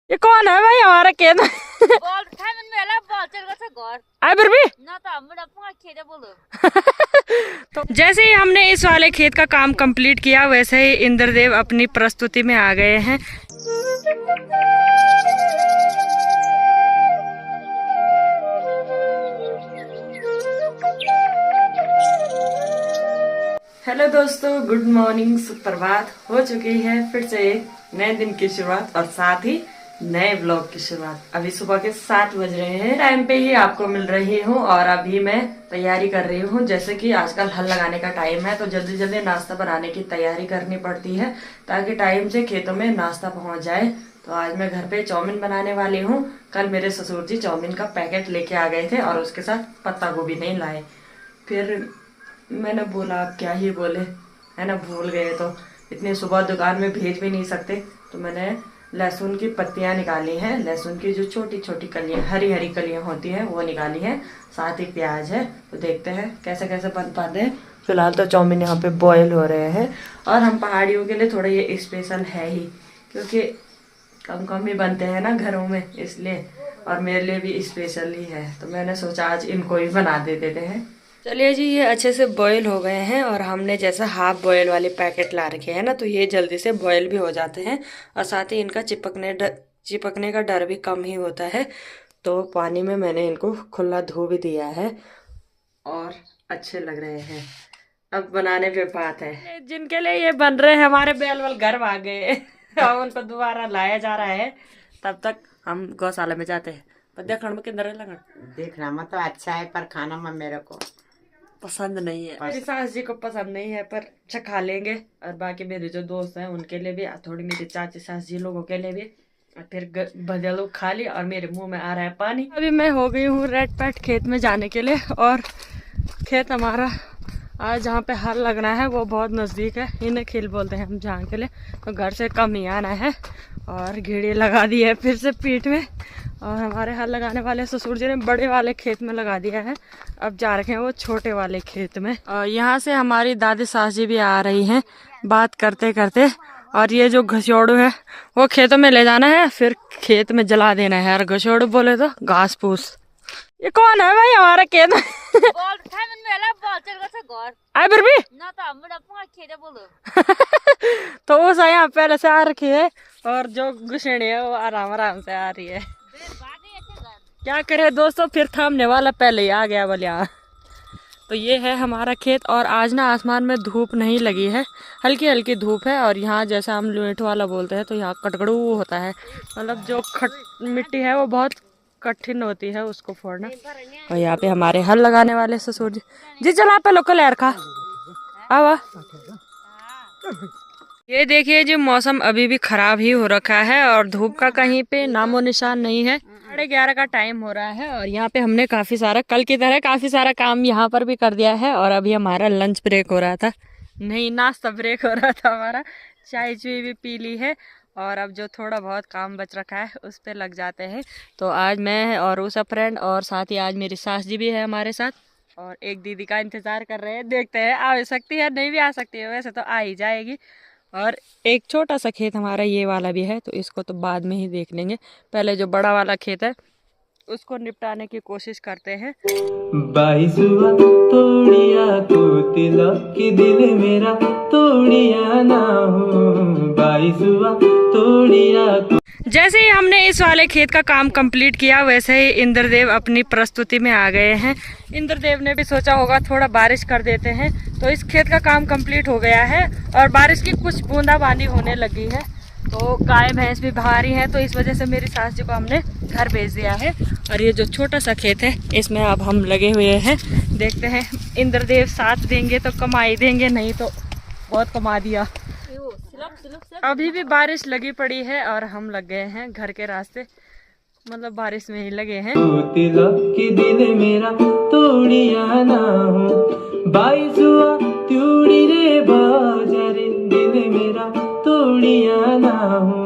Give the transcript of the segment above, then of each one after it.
ये कौन है भाई हमारा खेत में? फिर भी तो जैसे ही हमने इस वाले खेत का काम कंप्लीट किया वैसे ही इंद्रदेव अपनी प्रस्तुति में आ गए हैं। हेलो दोस्तों, गुड मॉर्निंग। सुप्रभात हो चुकी है फिर से एक नए दिन की शुरुआत और साथ ही नए ब्लॉग की शुरुआत। अभी सुबह के 7 बज रहे हैं। टाइम पे ही आपको मिल रही हूँ और अभी मैं तैयारी कर रही हूँ। जैसे कि आजकल हल लगाने का टाइम है तो जल्दी जल्दी नाश्ता बनाने की तैयारी करनी पड़ती है ताकि टाइम से खेतों में नाश्ता पहुँच जाए। तो आज मैं घर पे चाउमीन बनाने वाली हूँ। कल मेरे ससुर जी चाउमीन का पैकेट लेके आ गए थे और उसके साथ पत्ता गोभी नहीं लाए। फिर मैंने बोला आप क्या ही बोले, है ना, भूल गए तो इतनी सुबह दुकान में भेज भी नहीं सकते। तो मैंने लहसुन की पत्तियां निकाली हैं, लहसुन की जो छोटी छोटी कलियां, हरी हरी कलियां होती हैं वो निकाली हैं, साथ ही प्याज है। तो देखते हैं कैसे कैसे बन पाते हैं। फिलहाल तो चाउमीन यहाँ पे बॉयल हो रहे हैं और हम पहाड़ियों के लिए थोड़ा ये स्पेशल है ही, क्योंकि कम कम ही बनते हैं ना घरों में, इसलिए। और मेरे लिए भी स्पेशल ही है तो मैंने सोचा आज इनको ही बना दे देते हैं। चलिए जी, ये अच्छे से बॉईल हो गए हैं और हमने जैसा हाफ बॉयल वाले पैकेट ला रखे हैं ना, तो ये जल्दी से बॉयल भी हो जाते हैं और साथ ही इनका चिपकने का डर भी कम ही होता है। तो पानी में मैंने इनको खुला धो भी दिया है और अच्छे लग रहे हैं। अब बनाने पे बात है। जिनके लिए ये बन रहे हैं हमारे बैल वाल घर आ गए और उनको दोबारा लाया जा रहा है। तब तक हम गौशाला में जाते हैं। पर देखने में किधर लगन देखना में तो अच्छा है पर खाना में मेरे को पसंद नहीं है। मेरी सास जी को पसंद नहीं है पर अच्छा खा लेंगे। और बाकी मेरे जो दोस्त हैं उनके लिए भी, थोड़ी मेरी चाची सास जी लोगों के लिए भी। और फिर भैया लोग खा ली और मेरे मुंह में आ रहा है पानी। अभी मैं हो गई हूँ रेड पैट खेत में जाने के लिए। और खेत हमारा आज जहाँ पे हल लगना है वो बहुत नज़दीक है। इन्हें खेल बोलते हैं हम जहाँ के लिए। तो घर से कम ही आना है और घेड़ी लगा दी है फिर से पीठ में। और हमारे हल लगाने वाले ससुर जी ने बड़े वाले खेत में लगा दिया है। अब जा रखे हैं वो छोटे वाले खेत में। और यहाँ से हमारी दादी सास जी भी आ रही हैं बात करते करते। और ये जो घसियोड़ू है वो खेतों में ले जाना है, फिर खेत में जला देना है। और घसियोड़ू बोले तो घास फूस। ये कौन है भाई हमारा खेत में? फिर भी तो वो यहाँ पहले से आ रखी है और जो घुसड़ी है वो आराम आराम से आ रही है। क्या करे दोस्तों, फिर थामने वाला पहले ही आ गया बोले यहाँ। तो ये है हमारा खेत और आज ना आसमान में धूप नहीं लगी है, हल्की हल्की धूप है। और यहाँ जैसा हम लुईठ वाला बोलते हैं तो यहाँ कटकड़ू होता है, मतलब जो मिट्टी है वो बहुत कठिन होती है उसको फोड़ना। और यहाँ पे हमारे हल लगाने वाले ससुर जी जी चला पे लोकल यार खा आवा। ये देखिए जी, मौसम अभी भी खराब ही हो रखा है और धूप का कहीं पे नामो निशान नहीं है। 11:30 का टाइम हो रहा है और यहाँ पे हमने काफी सारा, कल की तरह काफी सारा काम यहाँ पर भी कर दिया है। और अभी हमारा लंच ब्रेक हो रहा था, नहीं नाश्ता ब्रेक हो रहा था हमारा। चाय चुई भी पी ली है और अब जो थोड़ा बहुत काम बच रखा है उस पर लग जाते हैं। तो आज मैं और उसा फ्रेंड और साथ ही आज मेरी सास जी भी है हमारे साथ और एक दीदी का इंतजार कर रहे हैं। देखते हैं आ सकती है, नहीं भी आ सकती है, वैसे तो आ ही जाएगी। और एक छोटा सा खेत हमारा ये वाला भी है तो इसको तो बाद में ही देख लेंगे। पहले जो बड़ा वाला खेत है उसको निपटाने की कोशिश करते हैं। बाईसुआ तोड़िया तू तिलक की दिल मेरा तोड़िया ना हो, बाईसुआ तोड़िया तू। जैसे ही हमने इस वाले खेत का काम कंप्लीट किया वैसे ही इंद्रदेव अपनी प्रस्तुति में आ गए हैं। इंद्रदेव ने भी सोचा होगा थोड़ा बारिश कर देते हैं। तो इस खेत का काम कंप्लीट हो गया है और बारिश की कुछ बूंदाबांदी होने लगी है। तो गाय भैंस भी भारी है तो इस वजह से मेरी सास जी को हमने घर भेज दिया है। और ये जो छोटा सा खेत है इसमें अब हम लगे हुए हैं। देखते हैं इंद्रदेव साथ देंगे तो कमाई देंगे, नहीं तो बहुत कमा दिया। अभी भी बारिश लगी पड़ी है और हम लग गए हैं घर के रास्ते, मतलब बारिश में ही लगे हैं। तिलक की दिल मेरा तोड़िया ना हो, बाईसुआ त्यूड़ी रे बाजारे दिल मेरा तोड़िया ना हो,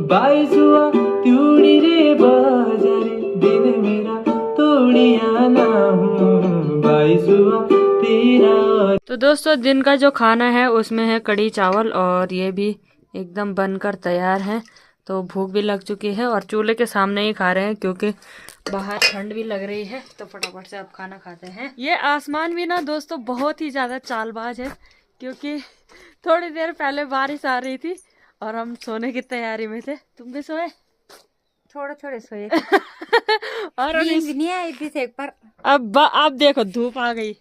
बाईसुआ त्यूड़ी रे बाजारे दिल मेरा तोड़िया ना हो, बाईसुआ तेरा। तो दोस्तों दिन का जो खाना है उसमें है कढ़ी चावल और ये भी एकदम बनकर तैयार है। तो भूख भी लग चुकी है और चूल्हे के सामने ही खा रहे हैं क्योंकि बाहर ठंड भी लग रही है। तो फटाफट से अब खाना खाते हैं। ये आसमान भी ना दोस्तों बहुत ही ज़्यादा चालबाज है क्योंकि थोड़ी देर पहले बारिश आ रही थी और हम सोने की तैयारी में थे। तुम भी सोए? थोड़े थोड़े सोए और नहीं आई थी एक पर। अब देखो धूप आ गई।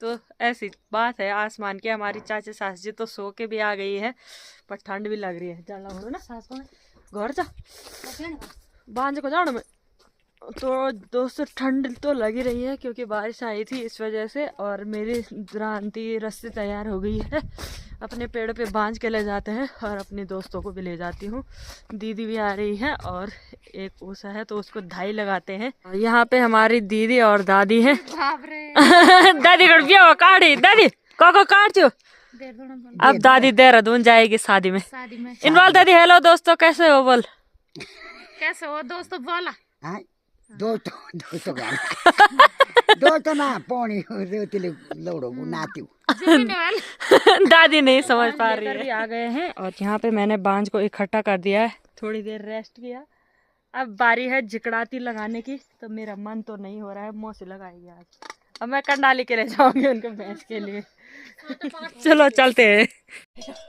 तो ऐसी बात है आसमान की। हमारी चाची सास जी तो सो के भी आ गई है पर ठंड भी लग रही है। जाना हो ना सास को घर जा बांझ को जाना में। तो दोस्तों ठंड तो लगी रही है क्योंकि बारिश आई थी इस वजह से। और मेरी द्रांति रस्सी तैयार हो गई है। अपने पेड़ पे बांझ के ले जाते हैं और अपने दोस्तों को भी ले जाती हूँ। दीदी भी आ रही है और एक ऊसा है तो उसको धाई लगाते हैं। यहाँ पे हमारी दीदी और दादी है। दादी गड़बिया काटी दादी को काट चो। अब दादी देहरादून जाएगी शादी में। इनवाल दादी हेलो दोस्तों कैसे हो बोल। कैसे हो दोस्तों बोला दोस्तों ना पानी लौड़ो नात्यू दादी नहीं समझ पा रही है। आ गए हैं और यहाँ पे मैंने बांझ को इकट्ठा कर दिया है। थोड़ी देर रेस्ट किया। अब बारी है जिकड़ाती लगाने की। तो मेरा मन तो नहीं हो रहा है। मौसी लगाएगी आज। अब मैं कंडाली के ले जाऊंगी उनके भैंस के लिए। चलो चलते हैं।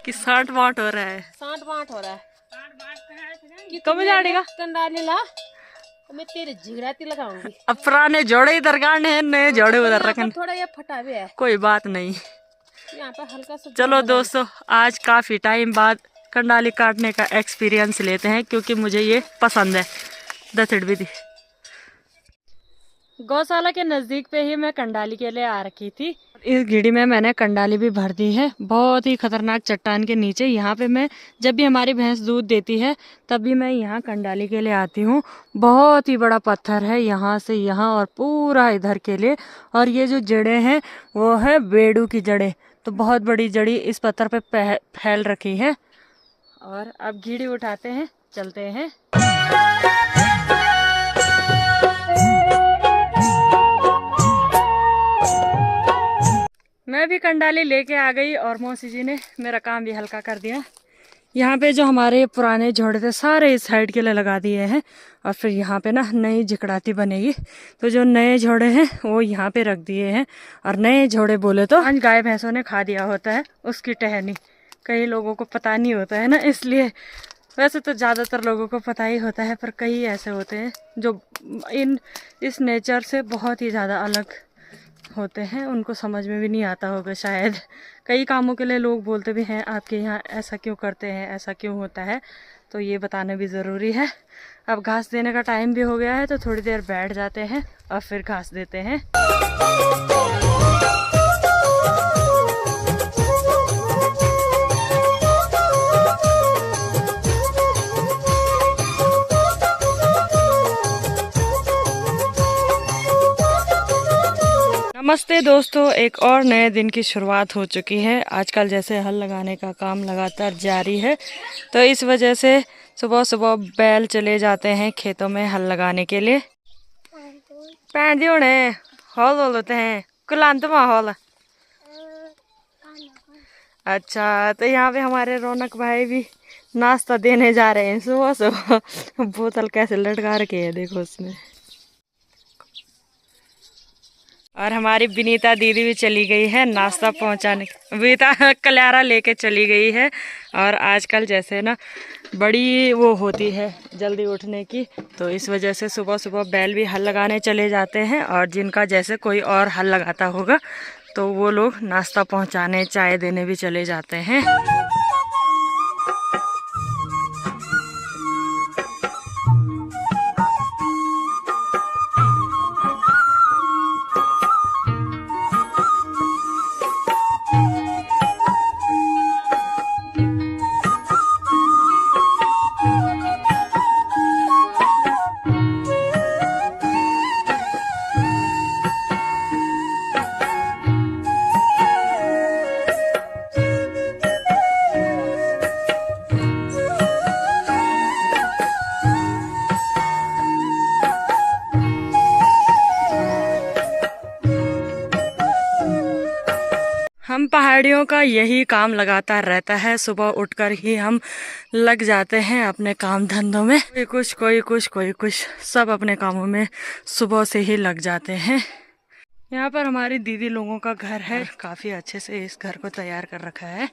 कि 60 वाट हो रहा है। 60 वाट हो रहा है। कम जाएगा कंडाली ला मैं तेरे जिगराती लगाऊंगी। अब पुराने जोड़े इधर गाड़ने हैं नए जोड़े उधर रखने। थोड़ा ये फटा भी है। कोई बात नहीं। यहाँ पे हल्का सा। चलो दोस्तों आज काफी टाइम बाद कंडाली काटने का एक्सपीरियंस लेते हैं क्योंकि मुझे ये पसंद है। दसड़ भी थी गौशाला के नज़दीक पे ही मैं कंडाली के लिए आ रखी थी। इस घिड़ी में मैंने कंडाली भी भर दी है। बहुत ही खतरनाक चट्टान के नीचे। यहाँ पे मैं जब भी हमारी भैंस दूध देती है तब भी मैं यहाँ कंडाली के लिए आती हूँ। बहुत ही बड़ा पत्थर है यहाँ से यहाँ और पूरा इधर के लिए। और ये जो जड़ें हैं वो है बेड़ू की जड़ें। तो बहुत बड़ी जड़ी इस पत्थर पे फैल रखी है। और अब घिड़ी उठाते हैं चलते हैं। मैं भी कंडाली लेके आ गई और मौसी जी ने मेरा काम भी हल्का कर दिया। यहाँ पे जो हमारे पुराने जोड़े थे सारे इस साइड के लिए लगा दिए हैं और फिर यहाँ पे ना नई जिकड़ाती बनेगी। तो जो नए जोड़े हैं वो यहाँ पे रख दिए हैं। और नए जोड़े बोले तो आज गाय भैंसों ने खा दिया होता है उसकी टहनी। कई लोगों को पता नहीं होता है ना, इसलिए। वैसे तो ज़्यादातर लोगों को पता ही होता है पर कई ऐसे होते हैं जो इस नेचर से बहुत ही ज़्यादा अलग होते हैं। उनको समझ में भी नहीं आता होगा शायद। कई कामों के लिए लोग बोलते भी हैं आपके यहाँ ऐसा क्यों करते हैं, ऐसा क्यों होता है। तो ये बताना भी ज़रूरी है। अब घास देने का टाइम भी हो गया है तो थोड़ी देर बैठ जाते हैं और फिर घास देते हैं। नमस्ते दोस्तों, एक और नए दिन की शुरुआत हो चुकी है। आजकल जैसे हल लगाने का काम लगातार जारी है तो इस वजह से सुबह सुबह बैल चले जाते हैं खेतों में हल लगाने के लिए। पैंदी होने हॉल होते हैं कुलांत माहौल। अच्छा तो यहाँ पे हमारे रौनक भाई भी नाश्ता देने जा रहे हैं सुबह सुबह। बोतल कैसे लटका रखे है देखो उसमें। और हमारी विनीता दीदी भी चली गई है नाश्ता पहुंचाने। विनीता कल्यारा लेके चली गई है। और आजकल जैसे ना बड़ी वो होती है जल्दी उठने की तो इस वजह से सुबह सुबह बैल भी हल लगाने चले जाते हैं। और जिनका जैसे कोई और हल लगाता होगा तो वो लोग नाश्ता पहुंचाने चाय देने भी चले जाते हैं। पहाड़ियों का यही काम लगातार रहता है। सुबह उठकर ही हम लग जाते हैं अपने काम धंधों में, कोई कुछ सब अपने कामों में सुबह से ही लग जाते हैं। यहाँ पर हमारी दीदी लोगों का घर है, काफी अच्छे से इस घर को तैयार कर रखा है।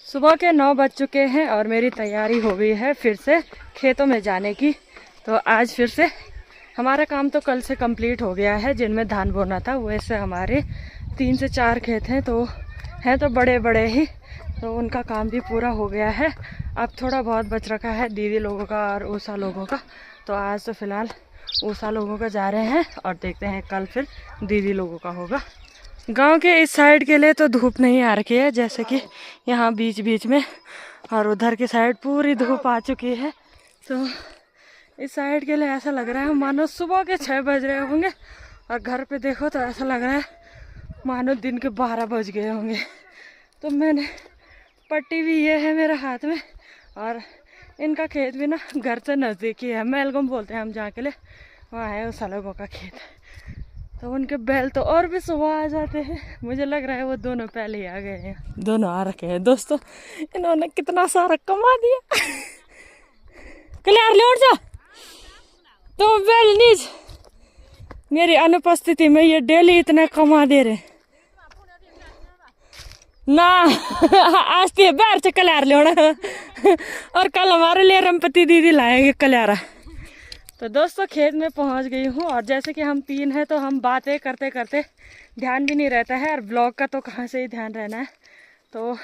सुबह के 9 बज चुके हैं और मेरी तैयारी हो गई है फिर से खेतों में जाने की। तो आज फिर से हमारा काम तो कल से कंप्लीट हो गया है, जिनमें धान बोना था। वैसे हमारे 3 से 4 खेत हैं, तो हैं तो बड़े बड़े ही, तो उनका काम भी पूरा हो गया है। अब थोड़ा बहुत बच रखा है दीदी लोगों का और ऊषा लोगों का। तो आज तो फिलहाल ऊषा लोगों का जा रहे हैं और देखते हैं कल फिर दीदी लोगों का होगा। गांव के इस साइड के लिए तो धूप नहीं आ रखी है, जैसे कि यहाँ बीच बीच में, और उधर की साइड पूरी धूप आ चुकी है। तो इस साइड के लिए ऐसा लग रहा है मानो सुबह के 6 बज रहे होंगे, और घर पे देखो तो ऐसा लग रहा है मानो दिन के 12 बज गए होंगे। तो मैंने पट्टी भी ये है मेरे हाथ में, और इनका खेत भी ना घर से नज़दीक ही है। मेलगम बोलते हैं हम जहाँ के लिए, वहाँ है उस लोगों का खेत। तो उनके बैल तो और भी सुबह आ जाते हैं। मुझे लग रहा है वो दोनों पहले ही आ गए हैं, दोनों आ रखे हैं। दोस्तों इन्होंने कितना सारा कमा दिया। क्लियर ले उठ जा तुम बैल नीच, मेरी अनुपस्थिति में ये डेली इतना कमा दे रहे ना। आज तो बैर से कल्यार ले और कल हमारे लिए रमपति दीदी लाएंगे कल्यारा। तो दोस्तों खेत में पहुंच गई हूँ, और जैसे कि हम 3 हैं तो हम बातें करते करते ध्यान भी नहीं रहता है, और ब्लॉग का तो कहाँ से ही ध्यान रहना है। तो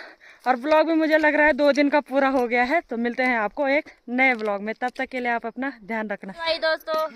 और ब्लॉग भी मुझे लग रहा है 2 दिन का पूरा हो गया है। तो मिलते हैं आपको एक नए ब्लॉग में, तब तक के लिए आप अपना ध्यान रखना। दोस्तों